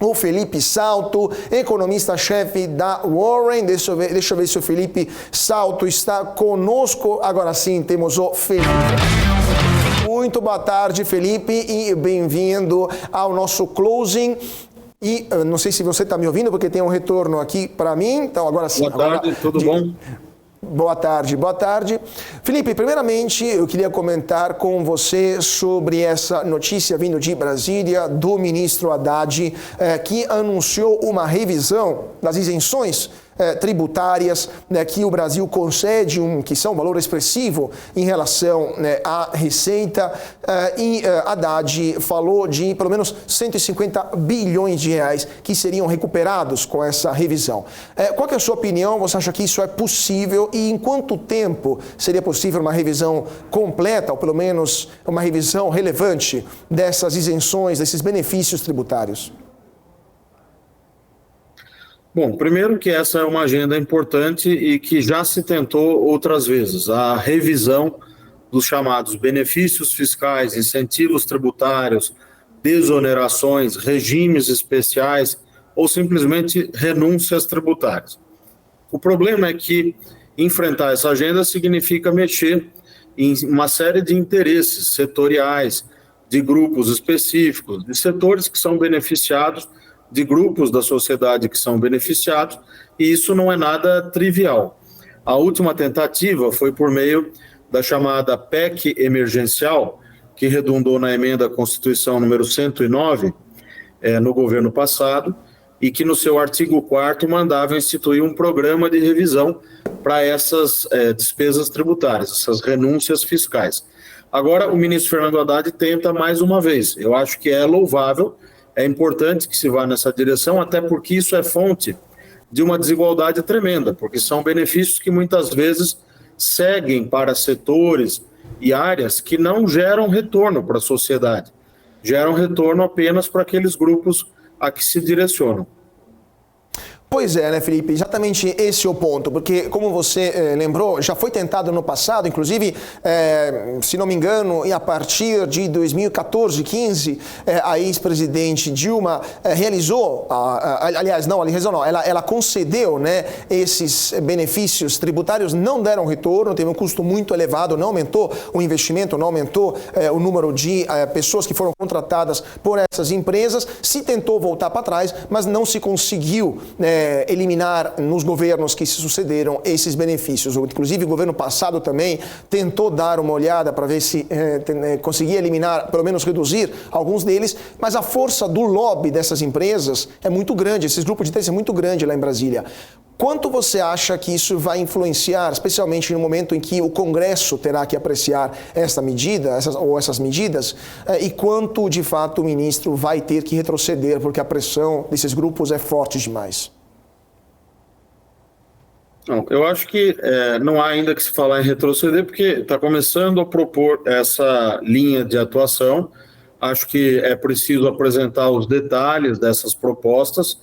o Felipe Salto, economista-chefe da Warren. Deixa eu ver se o Felipe Salto está conosco. Agora sim, temos o Felipe. Muito boa tarde, Felipe, e bem-vindo ao nosso closing. E não sei se você está me ouvindo, porque tem um retorno aqui para mim. Então, agora sim. Boa tarde, tudo bom? Boa tarde, boa tarde. Felipe, primeiramente eu queria comentar com você sobre essa notícia vindo de Brasília do ministro Haddad, que anunciou uma revisão das isenções tributárias, que o Brasil concede, que são um valor expressivo em relação à receita, e Haddad falou de pelo menos 150 bilhões de reais que seriam recuperados com essa revisão. Qual que é a sua opinião? Você acha que isso é possível e em quanto tempo seria possível uma revisão completa, ou pelo menos uma revisão relevante dessas isenções, desses benefícios tributários? Bom, primeiro que essa é uma agenda importante e que já se tentou outras vezes, a revisão dos chamados benefícios fiscais, incentivos tributários, desonerações, regimes especiais ou simplesmente renúncias tributárias. O problema é que enfrentar essa agenda significa mexer em uma série de interesses setoriais, de grupos específicos, de setores que são beneficiados, de grupos da sociedade que são beneficiados, e isso não é nada trivial. A última tentativa foi por meio da chamada PEC emergencial, que redundou na emenda à Constituição número 109, no governo passado, e que no seu artigo 4º mandava instituir um programa de revisão para essas despesas tributárias, essas renúncias fiscais. Agora, o ministro Fernando Haddad tenta mais uma vez. Eu acho que é louvável, é importante que se vá nessa direção, até porque isso é fonte de uma desigualdade tremenda, porque são benefícios que muitas vezes seguem para setores e áreas que não geram retorno para a sociedade, geram retorno apenas para aqueles grupos a que se direcionam. Pois é, né, Felipe? Exatamente esse é o ponto, porque, como você lembrou, já foi tentado no passado, inclusive, se não me engano, e a partir de 2014, 15, a ex-presidente Dilma realizou, ela concedeu, né, esses benefícios tributários, não deram retorno, teve um custo muito elevado, não aumentou o investimento, não aumentou o número de pessoas que foram contratadas por essas empresas, se tentou voltar para trás, mas não se conseguiu eliminar nos governos que se sucederam esses benefícios. Inclusive, o governo passado também tentou dar uma olhada para ver se conseguia eliminar, pelo menos reduzir alguns deles, mas a força do lobby dessas empresas é muito grande, esses grupos de interesse é muito grande lá em Brasília. Quanto você acha que isso vai influenciar, especialmente no momento em que o Congresso terá que apreciar essa medida, essas medidas, e quanto, de fato, o ministro vai ter que retroceder, porque a pressão desses grupos é forte demais? Não, eu acho que não há ainda que se falar em retroceder, porque está começando a propor essa linha de atuação. Acho que é preciso apresentar os detalhes dessas propostas,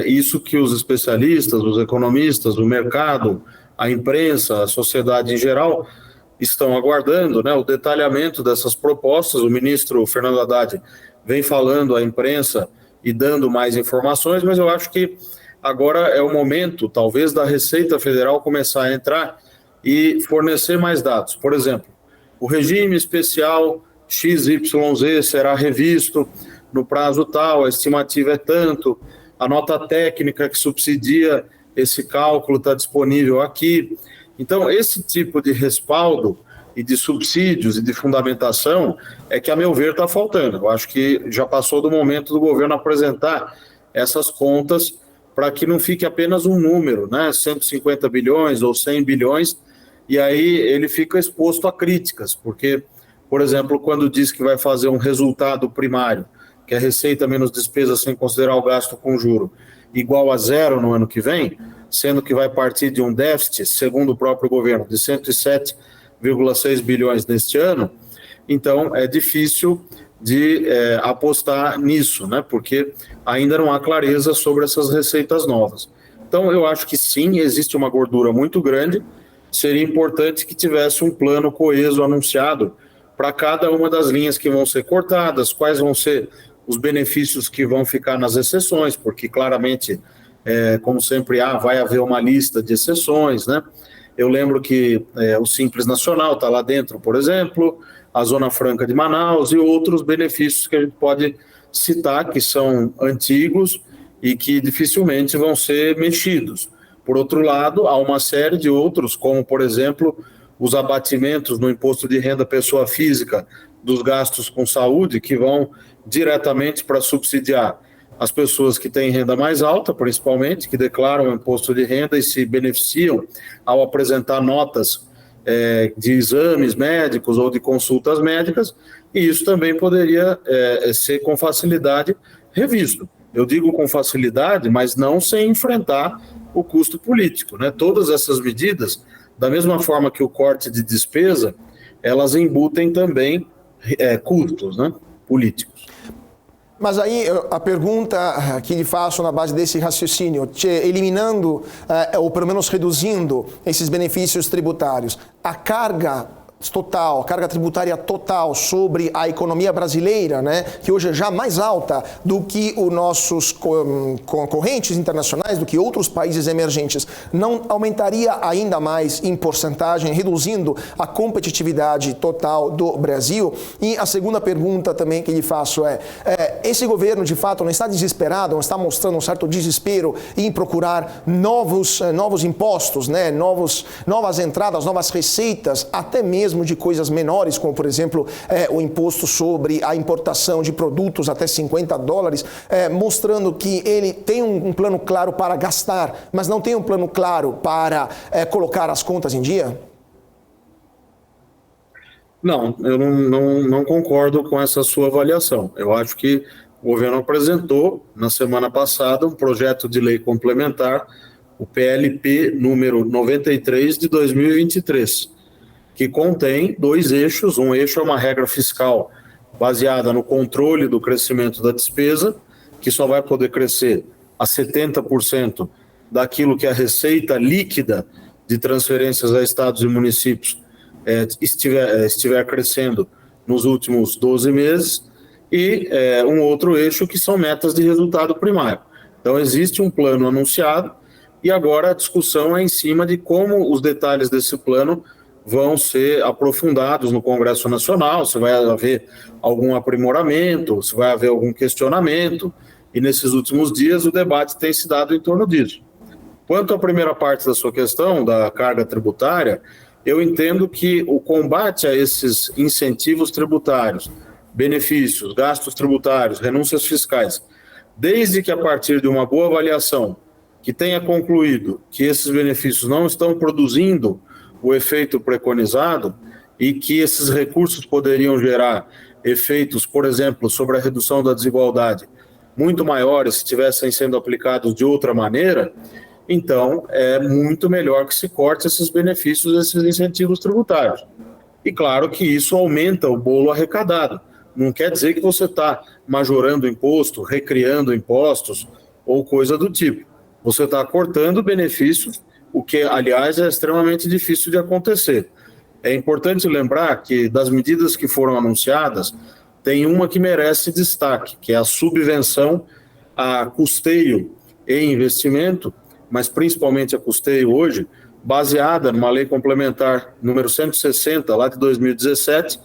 isso que os especialistas, os economistas, o mercado, a imprensa, a sociedade em geral estão aguardando, né, o detalhamento dessas propostas. O ministro Fernando Haddad vem falando à imprensa e dando mais informações, mas eu acho que agora é o momento, talvez, da Receita Federal começar a entrar e fornecer mais dados. Por exemplo, o regime especial XYZ será revisto no prazo tal, a estimativa é tanto, a nota técnica que subsidia esse cálculo está disponível aqui. Então, esse tipo de respaldo e de subsídios e de fundamentação é que, a meu ver, está faltando. Eu acho que já passou do momento do governo apresentar essas contas para que não fique apenas um número, né, 150 bilhões ou 100 bilhões, e aí ele fica exposto a críticas, porque, por exemplo, quando diz que vai fazer um resultado primário, que é receita menos despesa sem considerar o gasto com juro, igual a zero no ano que vem, sendo que vai partir de um déficit, segundo o próprio governo, de 107,6 bilhões neste ano, então é difícil de apostar nisso, né? Porque ainda não há clareza sobre essas receitas novas. Então, eu acho que sim, existe uma gordura muito grande, seria importante que tivesse um plano coeso anunciado para cada uma das linhas que vão ser cortadas, quais vão ser os benefícios que vão ficar nas exceções, porque claramente, como sempre vai haver uma lista de exceções, né? Eu lembro que o Simples Nacional está lá dentro, por exemplo, a Zona Franca de Manaus e outros benefícios que a gente pode citar, que são antigos e que dificilmente vão ser mexidos. Por outro lado, há uma série de outros, como, por exemplo, os abatimentos no imposto de renda pessoa física dos gastos com saúde, que vão diretamente para subsidiar as pessoas que têm renda mais alta, principalmente, que declaram o imposto de renda e se beneficiam ao apresentar notas de exames médicos ou de consultas médicas, e isso também poderia ser com facilidade revisto. Eu digo com facilidade, mas não sem enfrentar o custo político, né? Todas essas medidas, da mesma forma que o corte de despesa, elas embutem também custos, né, políticos. Mas aí a pergunta que lhe faço na base desse raciocínio, eliminando ou pelo menos reduzindo esses benefícios tributários, a carga tributária total sobre a economia brasileira, né, que hoje é já mais alta do que os nossos concorrentes internacionais, do que outros países emergentes, não aumentaria ainda mais em porcentagem, reduzindo a competitividade total do Brasil? E a segunda pergunta também que lhe faço esse governo de fato não está desesperado, não está mostrando um certo desespero em procurar novos impostos, né, novas entradas, novas receitas, até mesmo de coisas menores, como por exemplo o imposto sobre a importação de produtos até $50, mostrando que ele tem um plano claro para gastar, mas não tem um plano claro para colocar as contas em dia? Não, eu não concordo com essa sua avaliação. Eu acho que o governo apresentou na semana passada um projeto de lei complementar, o PLP número 93 de 2023, que contém dois eixos. Um eixo é uma regra fiscal baseada no controle do crescimento da despesa, que só vai poder crescer a 70% daquilo que a receita líquida de transferências a estados e municípios estiver crescendo nos últimos 12 meses, e um outro eixo que são metas de resultado primário. Então existe um plano anunciado e agora a discussão é em cima de como os detalhes desse plano vão ser aprofundados no Congresso Nacional, se vai haver algum aprimoramento, se vai haver algum questionamento, e nesses últimos dias o debate tem se dado em torno disso. Quanto à primeira parte da sua questão, da carga tributária, eu entendo que o combate a esses incentivos tributários, benefícios, gastos tributários, renúncias fiscais, desde que a partir de uma boa avaliação que tenha concluído que esses benefícios não estão produzindo o efeito preconizado e que esses recursos poderiam gerar efeitos, por exemplo, sobre a redução da desigualdade, muito maiores se estivessem sendo aplicados de outra maneira, então é muito melhor que se corte esses benefícios, esses incentivos tributários. E claro que isso aumenta o bolo arrecadado. Não quer dizer que você está majorando imposto, recriando impostos ou coisa do tipo. Você está cortando benefícios, o que, aliás, é extremamente difícil de acontecer. É importante lembrar que das medidas que foram anunciadas, tem uma que merece destaque, que é a subvenção a custeio e investimento, mas principalmente a custeio hoje, baseada numa lei complementar número 160, lá de 2017,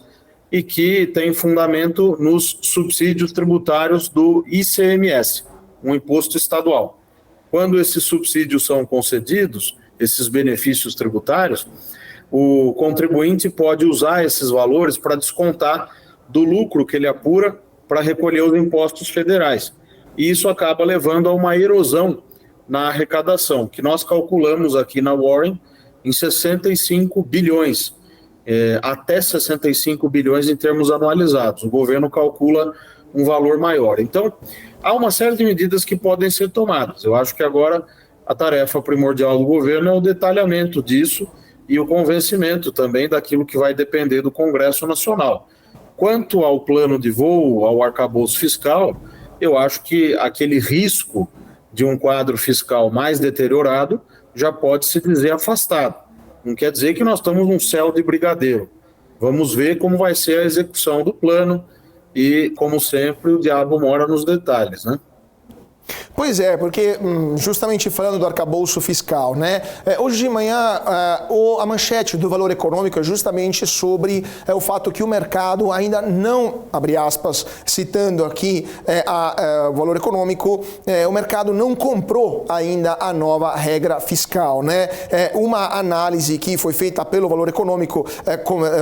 e que tem fundamento nos subsídios tributários do ICMS, um imposto estadual. Quando esses subsídios são concedidos, esses benefícios tributários, o contribuinte pode usar esses valores para descontar do lucro que ele apura para recolher os impostos federais. E isso acaba levando a uma erosão na arrecadação, que nós calculamos aqui na Warren em 65 bilhões, até 65 bilhões em termos anualizados. O governo calcula um valor maior. Então, há uma série de medidas que podem ser tomadas. Eu acho que agora a tarefa primordial do governo é o detalhamento disso e o convencimento também daquilo que vai depender do Congresso Nacional. Quanto ao plano de voo, ao arcabouço fiscal, eu acho que aquele risco de um quadro fiscal mais deteriorado já pode se dizer afastado. Não quer dizer que nós estamos num céu de brigadeiro. Vamos ver como vai ser a execução do plano, e, como sempre, o diabo mora nos detalhes, né? Pois é, porque justamente falando do arcabouço fiscal, né? Hoje de manhã a manchete do Valor Econômico é justamente sobre o fato que o mercado ainda não, abre aspas, citando aqui o Valor Econômico, o mercado não comprou ainda a nova regra fiscal, né? Uma análise que foi feita pelo Valor Econômico,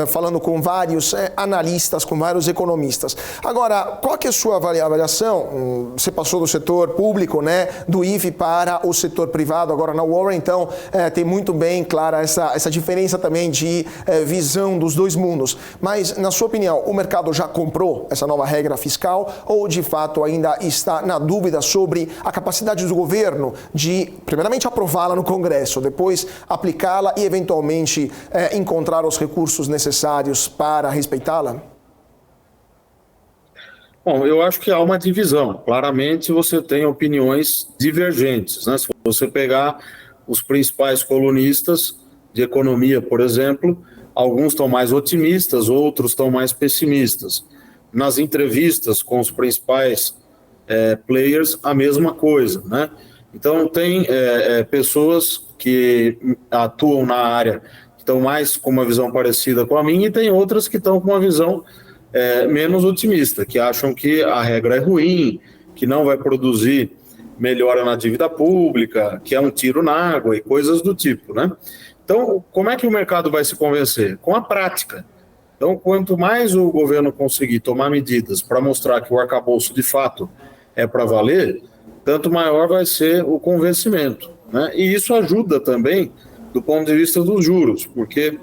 falando com vários analistas, com vários economistas. Agora, qual que é a sua avaliação? Você passou do setor público, né, do IFE para o setor privado, agora na Warren, então tem muito bem clara essa diferença também de visão dos dois mundos. Mas, na sua opinião, o mercado já comprou essa nova regra fiscal ou, de fato, ainda está na dúvida sobre a capacidade do governo de, primeiramente, aprová-la no Congresso, depois aplicá-la e, eventualmente, encontrar os recursos necessários para respeitá-la? Bom, eu acho que há uma divisão. Claramente você tem opiniões divergentes, né? Se você pegar os principais colunistas de economia, por exemplo, alguns estão mais otimistas, outros estão mais pessimistas. Nas entrevistas com os principais players, a mesma coisa, né? Então tem pessoas que atuam na área que estão mais com uma visão parecida com a minha e tem outras que estão com uma visão menos otimista, que acham que a regra é ruim, que não vai produzir melhora na dívida pública, que é um tiro na água e coisas do tipo, né? Então, como é que o mercado vai se convencer? Com a prática. Então, quanto mais o governo conseguir tomar medidas para mostrar que o arcabouço de fato é para valer, tanto maior vai ser o convencimento, né? E isso ajuda também do ponto de vista dos juros, porque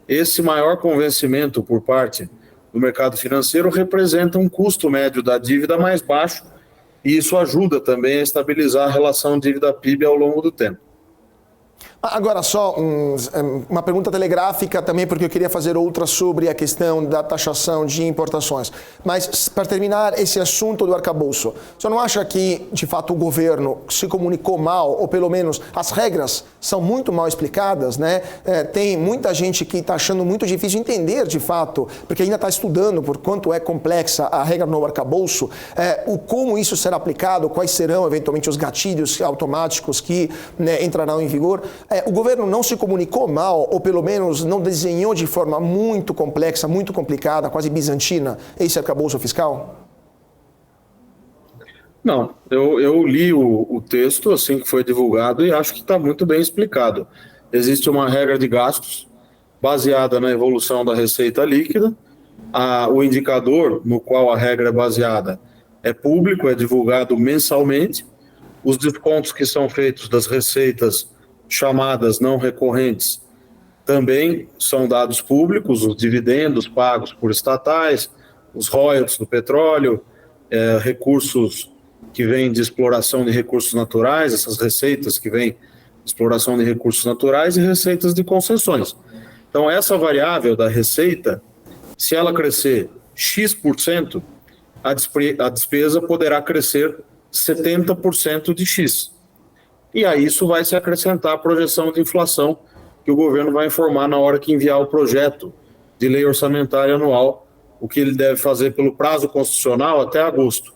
esse maior convencimento por parte do mercado financeiro representa um custo médio da dívida mais baixo e isso ajuda também a estabilizar a relação dívida-PIB ao longo do tempo. Agora só uma pergunta telegráfica também, porque eu queria fazer outra sobre a questão da taxação de importações. Mas para terminar esse assunto do arcabouço, você não acha que de fato o governo se comunicou mal, ou pelo menos as regras são muito mal explicadas, né? Tem muita gente que está achando muito difícil entender de fato, porque ainda está estudando por quanto é complexa a regra no arcabouço, como isso será aplicado, quais serão eventualmente os gatilhos automáticos que entrarão em vigor. O governo não se comunicou mal, ou pelo menos não desenhou de forma muito complexa, muito complicada, quase bizantina, esse arcabouço fiscal? Não, eu li o texto assim que foi divulgado e acho que está muito bem explicado. Existe uma regra de gastos baseada na evolução da receita líquida. O indicador no qual a regra é baseada é público, é divulgado mensalmente. Os descontos que são feitos das receitas chamadas não recorrentes também são dados públicos, os dividendos pagos por estatais, os royalties do petróleo, recursos que vêm de exploração de recursos naturais, essas receitas que vêm de exploração de recursos naturais e receitas de concessões. Então, essa variável da receita, se ela crescer X%, a despesa poderá crescer 70% de X. E a isso vai se acrescentar a projeção de inflação que o governo vai informar na hora que enviar o projeto de lei orçamentária anual, o que ele deve fazer pelo prazo constitucional até agosto.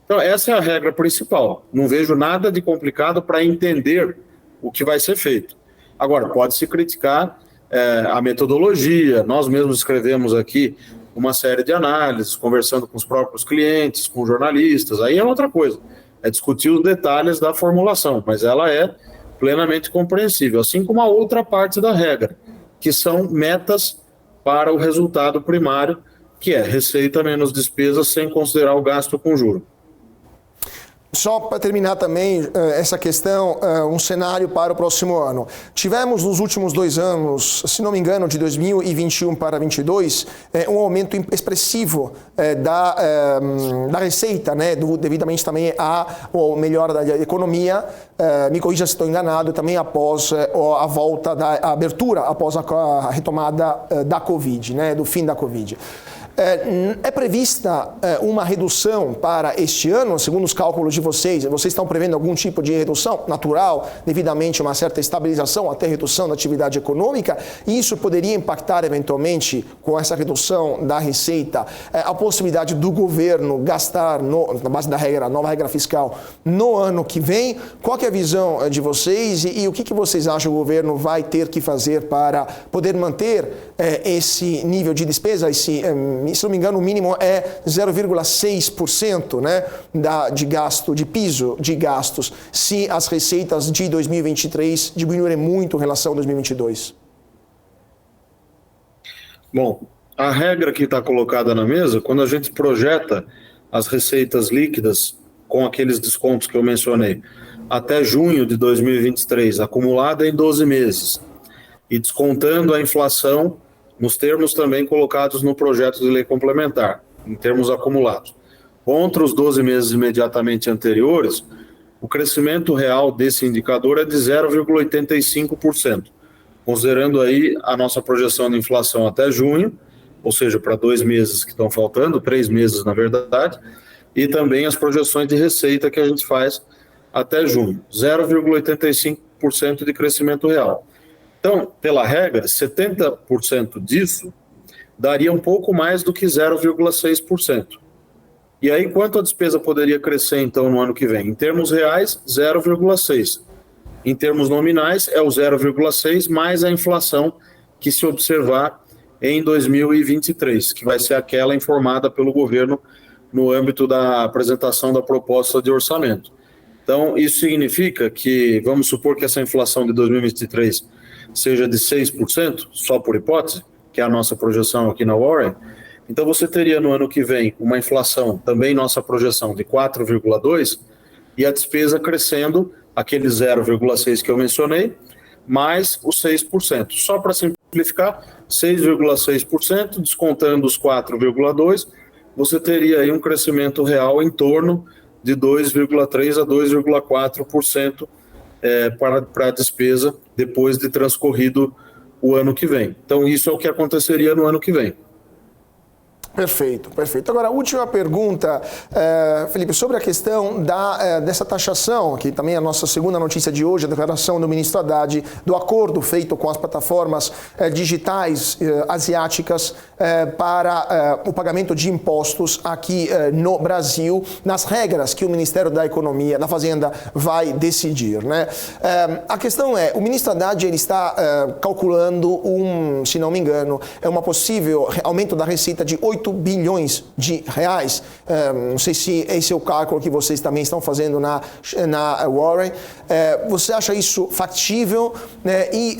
Então, essa é a regra principal. Não vejo nada de complicado para entender o que vai ser feito. Agora, pode-se criticar a metodologia. Nós mesmos escrevemos aqui uma série de análises, conversando com os próprios clientes, com jornalistas. Aí é outra coisa. É discutir os detalhes da formulação, mas ela é plenamente compreensível, assim como a outra parte da regra, que são metas para o resultado primário, que é receita menos despesa sem considerar o gasto com juro. Só para terminar também essa questão, um cenário para o próximo ano. Tivemos nos últimos 2 anos, se não me engano, de 2021 para 2022, um aumento expressivo da receita, né, devidamente também à melhora da economia. Me corrija se estou enganado, também após a volta da abertura, após a retomada da Covid, né, do fim da Covid. É prevista uma redução para este ano, segundo os cálculos de vocês? Vocês estão prevendo algum tipo de redução natural, devidamente uma certa estabilização, até redução da atividade econômica? E isso poderia impactar, eventualmente, com essa redução da receita, a possibilidade do governo gastar, na base da nova regra fiscal, no ano que vem? Qual que é a visão de vocês e o que vocês acham que o governo vai ter que fazer para poder manter esse nível de despesa, se não me engano, o mínimo é 0,6%, né, de gasto, de piso de gastos, se as receitas de 2023 diminuírem muito em relação a 2022? Bom, a regra que está colocada na mesa, quando a gente projeta as receitas líquidas com aqueles descontos que eu mencionei, até junho de 2023, acumulada em 12 meses, e descontando a inflação nos termos também colocados no projeto de lei complementar, em termos acumulados. Contra os 12 meses imediatamente anteriores, o crescimento real desse indicador é de 0,85%, considerando aí a nossa projeção de inflação até junho, ou seja, para 2 meses que estão faltando, 3 meses na verdade, e também as projeções de receita que a gente faz até junho, 0,85% de crescimento real. Então, pela regra, 70% disso daria um pouco mais do que 0,6%. E aí, quanto a despesa poderia crescer, então, no ano que vem? Em termos reais, 0,6%. Em termos nominais, é o 0,6% mais a inflação que se observar em 2023, que vai ser aquela informada pelo governo no âmbito da apresentação da proposta de orçamento. Então, isso significa que, vamos supor que essa inflação de 2023 seja de 6%, só por hipótese, que é a nossa projeção aqui na Warren, então você teria no ano que vem uma inflação, também nossa projeção, de 4,2%, e a despesa crescendo, aquele 0,6% que eu mencionei, mais os 6%. Só para simplificar, 6,6%, descontando os 4,2%, você teria aí um crescimento real em torno de 2,3% a 2,4% para a despesa depois de transcorrido o ano que vem. Então, isso é o que aconteceria no ano que vem. Perfeito, perfeito. Agora, a última pergunta, Felipe, sobre a questão dessa taxação, que também é a nossa segunda notícia de hoje, a declaração do ministro Haddad, do acordo feito com as plataformas digitais asiáticas para o pagamento de impostos aqui no Brasil, nas regras que o Ministério da Economia, da Fazenda, vai decidir, né? A questão é, o ministro Haddad ele está calculando se não me engano, um possível aumento da receita de 8 bilhões de reais. Não sei se esse é o cálculo que vocês também estão fazendo na Warren. Você acha isso factível? E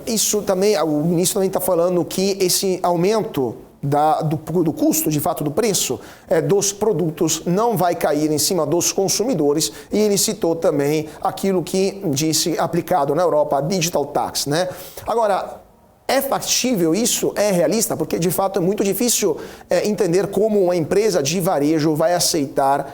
isso também, o ministro também está falando que esse aumento do custo, de fato, do preço dos produtos não vai cair em cima dos consumidores, e ele citou também aquilo que disse aplicado na Europa, a Digital Tax, né? Agora, é factível isso? É realista? Porque, de fato, é muito difícil entender como uma empresa de varejo vai aceitar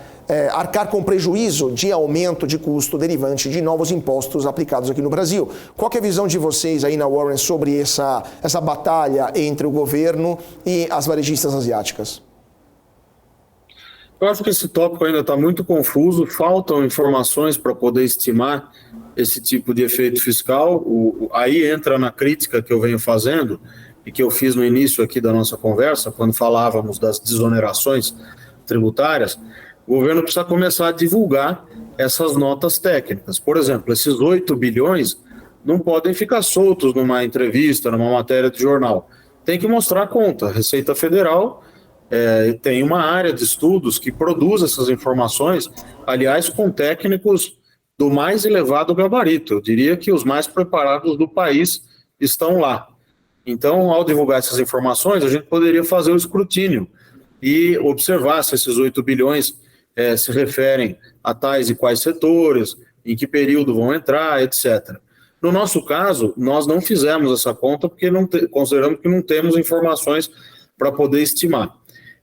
arcar com prejuízo de aumento de custo derivante de novos impostos aplicados aqui no Brasil. Qual que é a visão de vocês aí na Warren sobre essa batalha entre o governo e as varejistas asiáticas? Eu acho que esse tópico ainda está muito confuso, faltam informações para poder estimar esse tipo de efeito fiscal. Aí entra na crítica que eu venho fazendo e que eu fiz no início aqui da nossa conversa, quando falávamos das desonerações tributárias. O governo precisa começar a divulgar essas notas técnicas. Por exemplo, esses 8 bilhões não podem ficar soltos numa entrevista, numa matéria de jornal. Tem que mostrar a conta. A Receita Federal tem uma área de estudos que produz essas informações, aliás, com técnicos do mais elevado gabarito. Eu diria que os mais preparados do país estão lá. Então, ao divulgar essas informações, a gente poderia fazer o escrutínio e observar se esses 8 bilhões se referem a tais e quais setores, em que período vão entrar, etc. No nosso caso, nós não fizemos essa conta porque consideramos que não temos informações para poder estimar.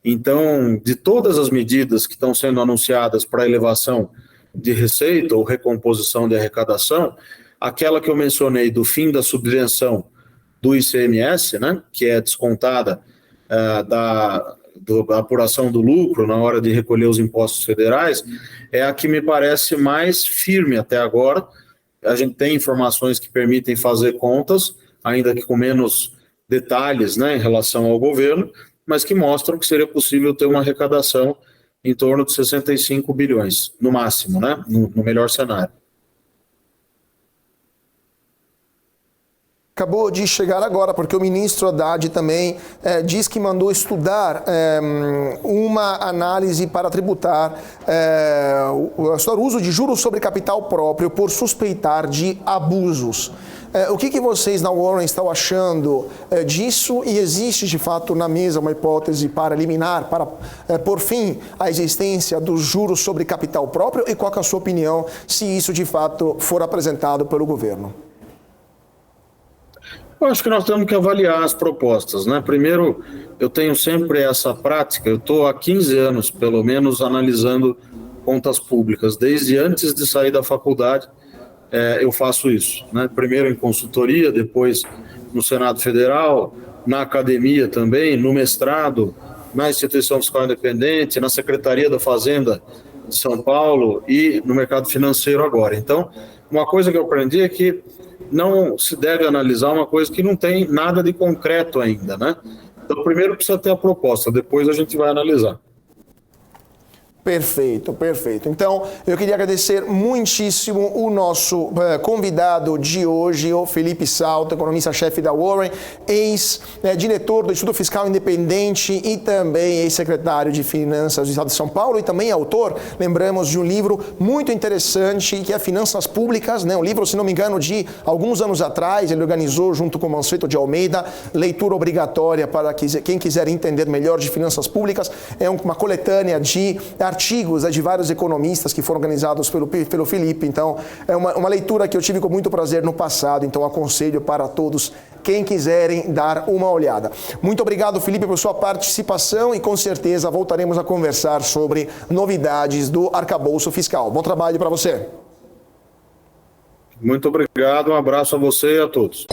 Então, de todas as medidas que estão sendo anunciadas para elevação de receita ou recomposição de arrecadação, aquela que eu mencionei do fim da subvenção do ICMS, né, que é descontada da apuração do lucro na hora de recolher os impostos federais é a que me parece mais firme até agora. A gente tem informações que permitem fazer contas, ainda que com menos detalhes, né, em relação ao governo, mas que mostram que seria possível ter uma arrecadação em torno de 65 bilhões, no máximo, né, no melhor cenário. Acabou de chegar agora, porque o ministro Haddad também diz que mandou estudar uma análise para tributar o uso de juros sobre capital próprio por suspeitar de abusos. O que vocês na Warren estão achando disso, e existe de fato na mesa uma hipótese para eliminar, para por fim a existência dos juros sobre capital próprio, e qual é a sua opinião se isso de fato for apresentado pelo governo? Eu acho que nós temos que avaliar as propostas, né? Primeiro, eu tenho sempre essa prática, eu estou há 15 anos, pelo menos, analisando contas públicas. Desde antes de sair da faculdade, eu faço isso, né? Primeiro em consultoria, depois no Senado Federal, na academia também, no mestrado, na Instituição Fiscal Independente, na Secretaria da Fazenda de São Paulo e no mercado financeiro agora. Então, uma coisa que eu aprendi é que não se deve analisar uma coisa que não tem nada de concreto ainda, né? Então, primeiro precisa ter a proposta, depois a gente vai analisar. Perfeito, perfeito. Então, eu queria agradecer muitíssimo o nosso convidado de hoje, o Felipe Salto, economista-chefe da Warren, ex-diretor do Instituto Fiscal Independente e também ex-secretário de Finanças do Estado de São Paulo, e também autor, lembramos, de um livro muito interessante, que é Finanças Públicas, né? Um livro, se não me engano, de alguns anos atrás, ele organizou junto com o Mansueto de Almeida, leitura obrigatória para quem quiser entender melhor de finanças públicas. É uma coletânea de artigos de vários economistas que foram organizados pelo Felipe. Então, é uma leitura que eu tive com muito prazer no passado, então aconselho para todos quem quiserem dar uma olhada. Muito obrigado, Felipe, por sua participação, e com certeza voltaremos a conversar sobre novidades do arcabouço fiscal. Bom trabalho para você. Muito obrigado, um abraço a você e a todos.